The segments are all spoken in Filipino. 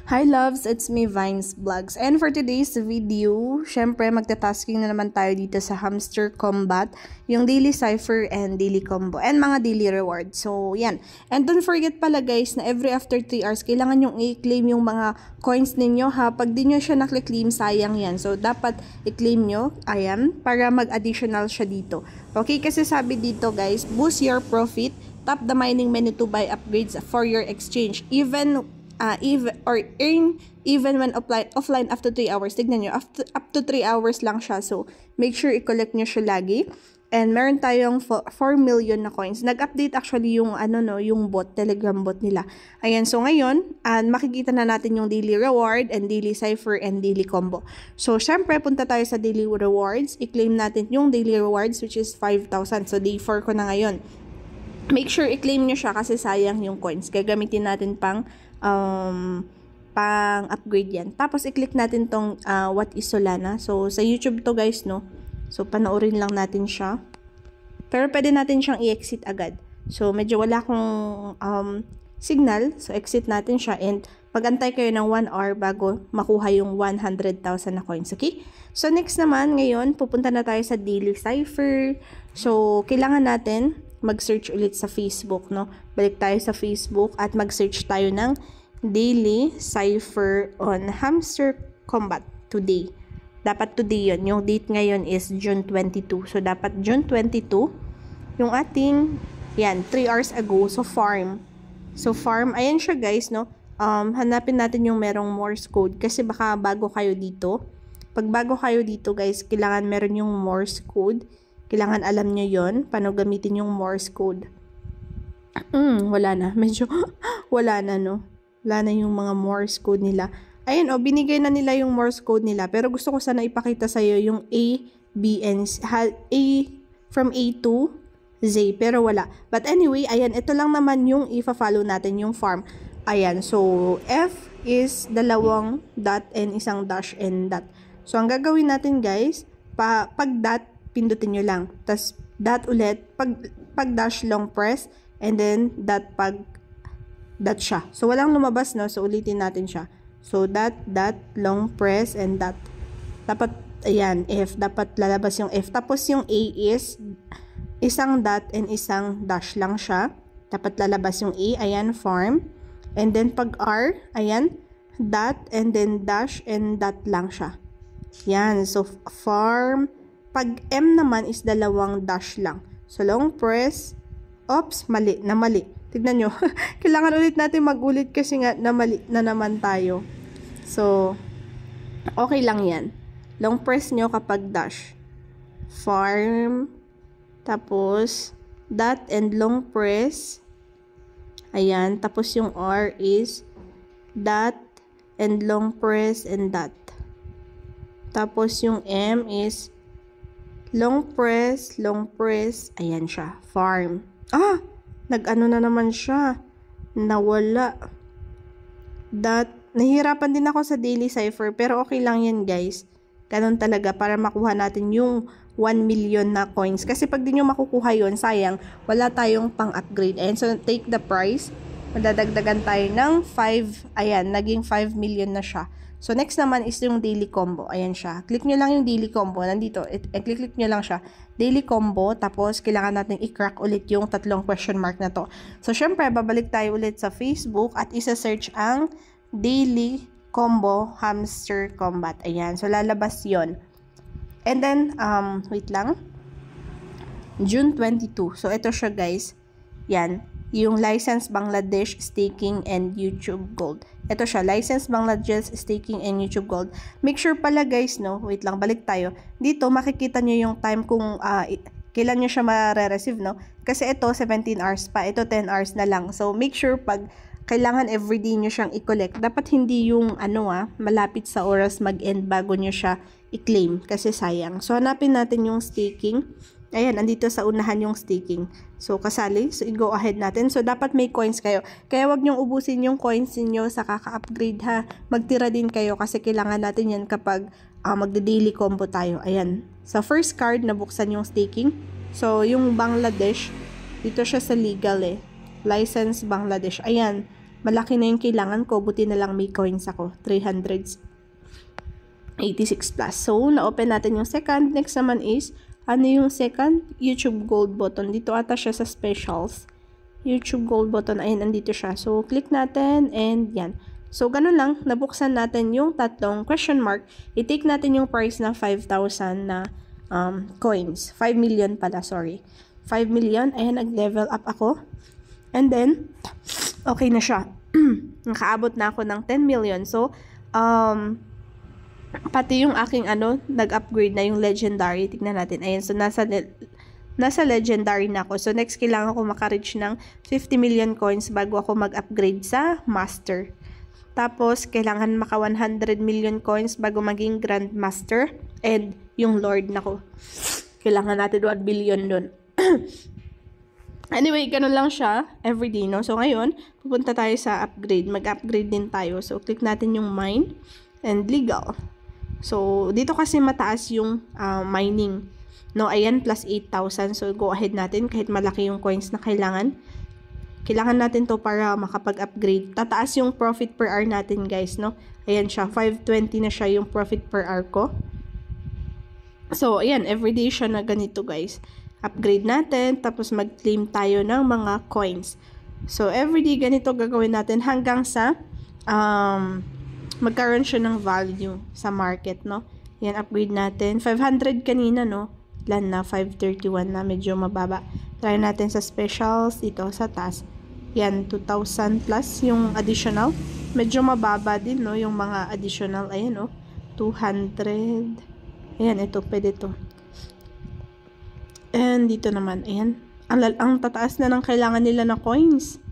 Hi loves, it's me Vines Vlogs. And for today's video, syempre magta-tasking na naman tayo dito sa Hamster Combat, yung daily cipher and daily combo and mga daily reward. So yan. And don't forget pala guys na every after 3 hours kailangan yung i-claim yung mga coins ninyo ha. Pag di nyo siya nakli-claim, sayang yan. So dapat i-claim nyo, ayan, para mag-additional siya dito. Okay, kasi sabi dito guys, boost your profit, tap the mining menu to buy upgrades for your exchange. Even earn even when offline up to 3 hours. Tignan nyo, up to 3 hours lang siya. So, make sure i-collect nyo siya lagi. And meron tayong 4 million na coins. Nag-update actually yung yung bot, Telegram bot nila. Ayan, so ngayon, makikita na natin yung daily reward and daily cipher and daily combo. So, syempre, punta tayo sa daily rewards. I-claim natin yung daily rewards which is 5,000. So, day 4 ko na ngayon. Make sure i-claim nyo siya kasi sayang yung coins. Gagamitin natin pang-upgrade yan. Tapos, i-click natin tong What is Solana. So, sa YouTube to guys, no? So, panoorin lang natin siya. Pero, pwede natin siyang i-exit agad. So, medyo wala akong signal. So, exit natin siya and mag-antay kayo ng 1 hour bago makuha yung 100,000 na coins. Okay? So, next naman, ngayon, pupunta na tayo sa daily cipher. So, kailangan natin mag-search ulit sa Facebook, no? Balik tayo sa Facebook at mag-search tayo ng daily cipher on Hamster Combat today. Dapat today yun. Yung date ngayon is June 22. So, dapat June 22 yung ating, yan, 3 hours ago. So, farm. So, farm. Ayan siya, guys, no? Hanapin natin yung merong Morse code kasi baka bago kayo dito. Pag bago kayo dito, guys, kailangan meron yung Morse code. Kailangan alam nyo yon paano gamitin yung Morse code. Wala na. Medyo wala na, no? Wala na yung mga Morse code nila. Ayan, binigay na nila yung Morse code nila. Pero gusto ko sana ipakita sa'yo yung A, B, and A from A to Z. Pero wala. But anyway, ayan, ito lang naman yung ifa-follow natin, yung farm. Ayan, so F is 2 dot and isang dash and dot. So, ang gagawin natin, guys, pag dot, pindutin nyo lang. Tapos, dot ulit. Pag dash, long press. And then, dot pag dot siya. So, walang lumabas, no? So, ulitin natin siya. So, dot, long press, and dot. Dapat, ayan, F. Dapat lalabas yung F. Tapos, yung A is isang dot and isang dash lang siya. Dapat lalabas yung A. Ayan, farm. And then, pag R, ayan, dot, and then dash, and dot lang siya. Yan. So, farm. Pag M naman is 2 dash lang. So, long press. Oops, mali. Tignan nyo. Kailangan ulit natin mag-ulit kasi nga na mali na naman tayo. So, okay lang yan. Long press nyo kapag dash. Farm. Tapos, dot and long press. Ayan. Tapos yung R is dot and long press and dot. Tapos yung M is long press, ayan siya, farm. Nag-ano na naman siya, nawala. Nahihirapan din ako sa daily cipher, pero okay lang yan guys. Ganun talaga, para makuha natin yung 1 million na coins. Kasi pag di nyo makukuha yun, sayang, wala tayong pang-upgrade. Ayan, so take the price, madadagdagan tayo ng 5, ayan, naging 5 million na siya. So, next naman is yung daily combo. Ayan siya. Click nyo lang yung daily combo. Nandito. Click nyo lang siya. Daily combo. Tapos, kailangan natin i-crack ulit yung 3 question mark na to. So, syempre, babalik tayo ulit sa Facebook at isa-search ang daily combo Hamster Combat. Ayan. So, lalabas yon. And then, wait lang. June 22. So, ito siya, guys. Yan. Yung license Bangladesh staking and YouTube Gold. Ito siya, license Bangladesh staking and YouTube Gold. Make sure pala guys, no, wait lang, balik tayo. Dito makikita nyo yung time kung kailan nyo siya ma-receive, no? Kasi ito 17 hours pa, ito 10 hours na lang. So make sure pag kailangan everyday nyo siyang i-collect, dapat hindi yung malapit sa oras mag-end bago nyo siya i-claim kasi sayang. So hanapin natin yung staking. Ayan, andito sa unahan yung staking. So, kasali. So, i-go ahead natin. So, dapat may coins kayo. Kaya wag niyong ubusin yung coins niyo sa kaka-upgrade ha. Magtira din kayo kasi kailangan natin yan kapag magde-daily combo tayo. Ayan. Sa first card, nabuksan yung staking. So, yung Bangladesh, dito siya sa legal License Bangladesh. Ayan. malaki na yung kailangan ko, buti na lang may coins ako, 386 plus. So, na-open natin yung second. Next naman is, ano yung second? YouTube Gold button. Dito ata siya sa specials. YouTube Gold button, ayan, andito siya. So, click natin, and yan. So, ganun lang, nabuksan natin yung tatlong question mark. I-take natin yung price na 5,000 na coins. 5 million pala, sorry. 5 million, ayan, nag-level up ako. And then, okay na siya. Nakaabot na ako ng 10 million. So, pati yung aking nag-upgrade na yung legendary. Tignan natin. Ayan, so nasa legendary na ako. So, next, kailangan ko maka-reach ng 50 million coins bago ako mag-upgrade sa master. Tapos, kailangan maka 100 million coins bago maging grandmaster. And, yung lord nako. Kailangan natin 1 billion dun. Anyway, ganun lang siya everyday, no? So, ngayon, pupunta tayo sa upgrade. Mag-upgrade din tayo. So, click natin yung mine and legal. So, dito kasi mataas yung mining. No, ayan, plus 8,000. So, go ahead natin kahit malaki yung coins na kailangan. Kailangan natin to para makapag-upgrade. Tataas yung profit per hour natin, guys, no? Ayan siya, 520 na siya yung profit per hour ko. So, ayan, everyday siya na ganito, guys. Upgrade natin, tapos mag-claim tayo ng mga coins. So, everyday ganito gagawin natin hanggang sa magkaroon siya ng value sa market, no? Ayan, upgrade natin. 500 kanina, no? Lan na, 531 na, medyo mababa. Try natin sa specials, dito sa taas. Yan, 2,000 plus yung additional. Medyo mababa din, no? Yung mga additional, ayan, no? 200. Ayan, ito, pwede to. And dito naman, ayan. Ang tataas na ng kailangan nila na coins.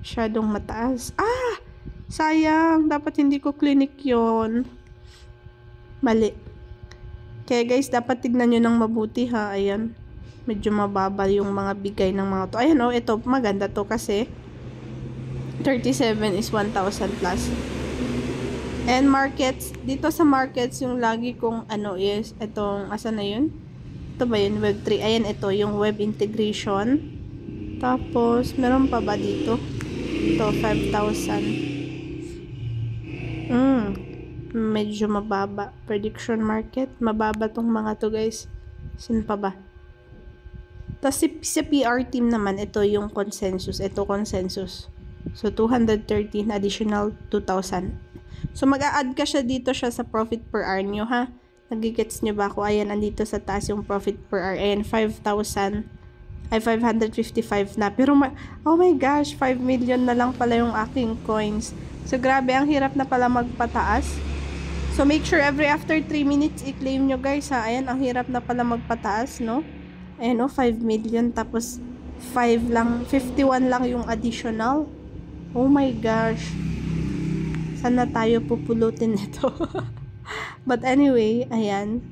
Masyadong mataas. Ah! Sayang. Dapat hindi ko clinic yon. Mali. Kaya guys, dapat tignan nyo ng mabuti, ha. Ayan. Medyo mababa yung mga bigay ng mga to. Ayan, oh. Ito, maganda to kasi 37 is 1,000 plus. And markets. Dito sa markets, yung lagi kong is, itong, asa na yun? Ito ba yun? Web 3. Ayan, ito. Yung web integration. Tapos, meron pa ba dito? Ito, 5,000. Medyo mababa. Prediction market. Mababa tong mga to, guys. Saan pa ba? Tapos, sa PR team naman, ito yung consensus. Ito, consensus. So, 213 additional 2,000. So, mag-a-add ka siya dito siya sa profit per hour nyo, ha? Nagigets nyo ba ako? Ayan, andito sa taas yung profit per hour. Ayan, 5,000. Ay, 555 na. Pero, oh my gosh, 5 million na lang pala yung aking coins. So, grabe, ang hirap na pala magpataas. So, make sure after 3 minutes, i-claim nyo, guys, ha? Ayan, ang hirap na pala magpataas, no? Ayan, 5 million. Tapos, 5 lang, 51 lang yung additional. Oh my gosh. Sana tayo pupulutin nito. But anyway, ayan.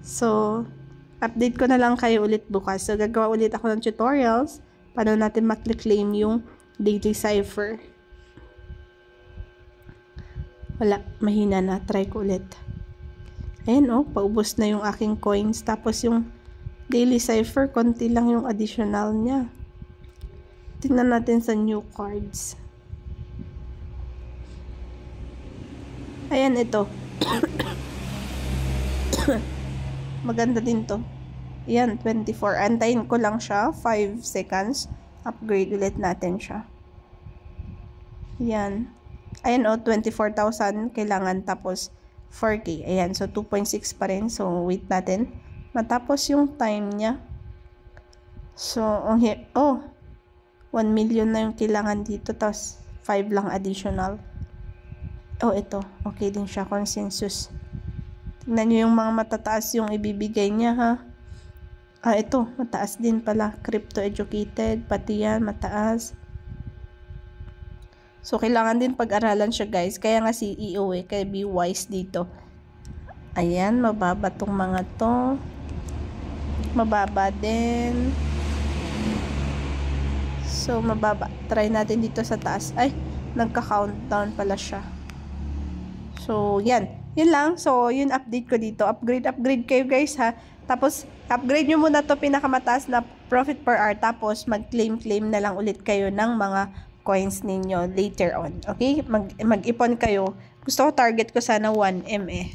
So, update ko na lang kayo ulit bukas. So, gagawa ulit ako ng tutorials paano natin makli-claim yung daily cipher. Wala, mahina na. Try ko ulit. Ayan, paubos na yung aking coins. Tapos yung daily cipher, konti lang yung additional niya. Tingnan natin sa new cards. Ayan, ito. Maganda din to. Ayan, 24. Antayin ko lang siya. 5 seconds. Upgrade ulit natin siya. Ayan. Ayan, 24,000 kailangan. Tapos, 4K. Ayan, so 2.6 pa rin. So, wait natin. Matapos yung time niya. So, 1 million na yung kailangan dito. Tapos, 5 lang additional. Ito. Okay din siya. Consensus. Tingnan nyo yung mga matataas yung ibibigay niya, ha. Ito. Mataas din pala. Crypto educated. Pati yan. Mataas. So, kailangan din pag-aralan siya, guys. Kaya nga CEO Kaya be wise dito. Ayan. Mababa tong mga to. Mababa din. So, mababa. Try natin dito sa taas. Ay, nagka-countdown pala siya. So, yan. Yun lang. So, yun update ko dito. Upgrade kayo, guys, ha. Tapos, upgrade nyo muna to pinakamataas na profit per hour. Tapos, mag-claim na lang ulit kayo ng mga coins ninyo later on. Okay? Mag-ipon kayo. Gusto ko target ko sana 1M eh.